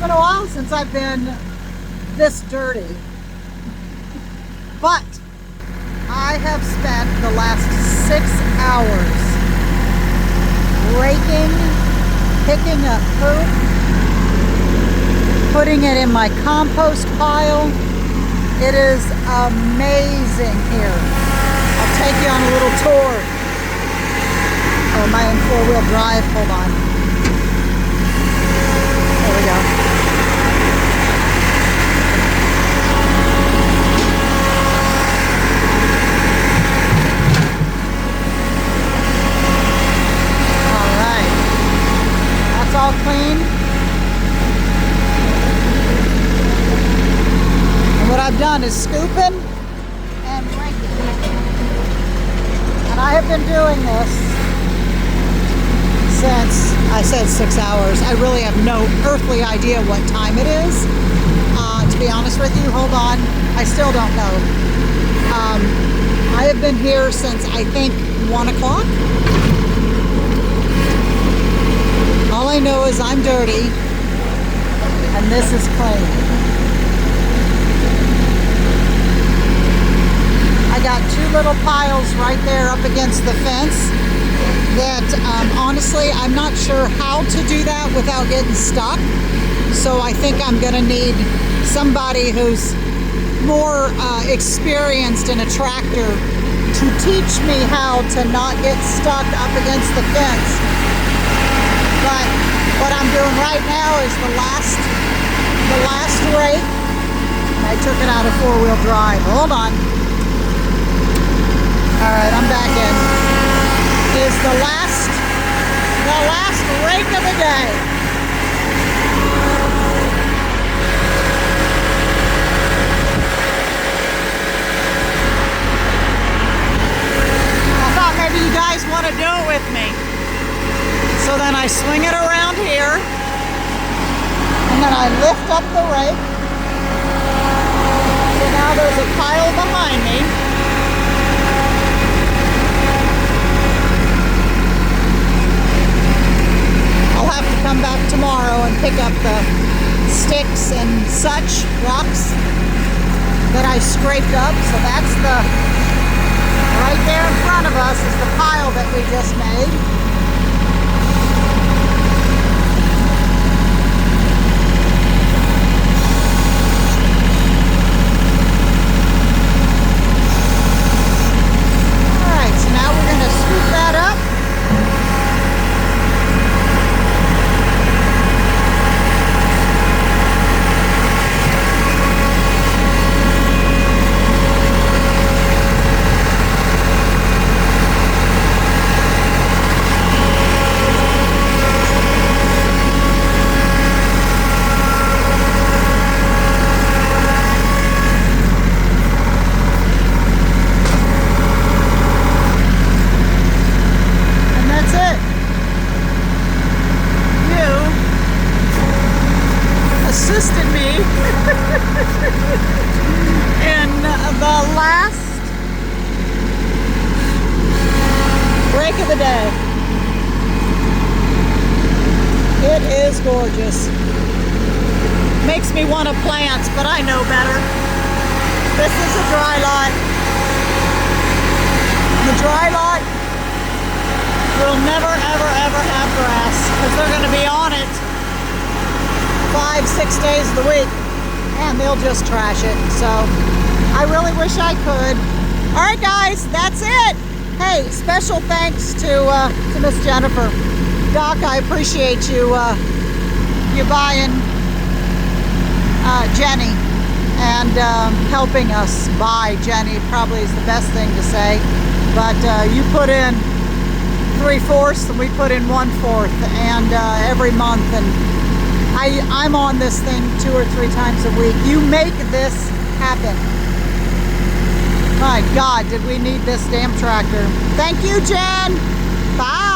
been a while since I've been this dirty, but I have spent the last 6 hours raking, picking up poop, putting it in my compost pile. It is amazing here. I'll take you on a little tour. Oh, am I in four-wheel drive? Hold on. There we go. All right. That's all clean. And what I've done is scooping and raking. And I have been doing this since I said 6 hours. I really have no earthly idea what time it is. To be honest with you, hold on. I still don't know. I have been here since I think 1 o'clock. All I know is I'm dirty and this is clean. I got 2 little piles right there up against the fence that honestly, I'm not sure how to do that without getting stuck. So I think I'm gonna need somebody who's more experienced in a tractor to teach me how to not get stuck up against the fence. But what I'm doing right now is the last rake. I took it out of four-wheel drive. Hold on. All right, I'm back in. Is the last rake of the day. I thought maybe you guys want to do it with me. So then I swing it around here, and then I lift up the rake. So now there's a pile behind me. I'll have to come back tomorrow and pick up the sticks and such, rocks that I scraped up. So that's right there in front of us is the pile that we just made. All right, so now we're going to scoop that up. Assisted me in the last break of the day. It is gorgeous. Makes me want to plant, but I know better. This is a dry lot. The dry lot will never, ever, ever have grass because they're going to be on it 5-6 days of the week, and they'll just trash it. So I really wish I could. All right, guys, that's it. Hey, special thanks to Miss Jennifer. Doc, I appreciate you buying Jenny and helping us buy Jenny. Probably is the best thing to say. But you put in 3/4 and we put in 1/4, and every month, and I'm on this thing 2 or 3 times a week. You make this happen. My God, did we need this damn tractor. Thank you, Jen. Bye.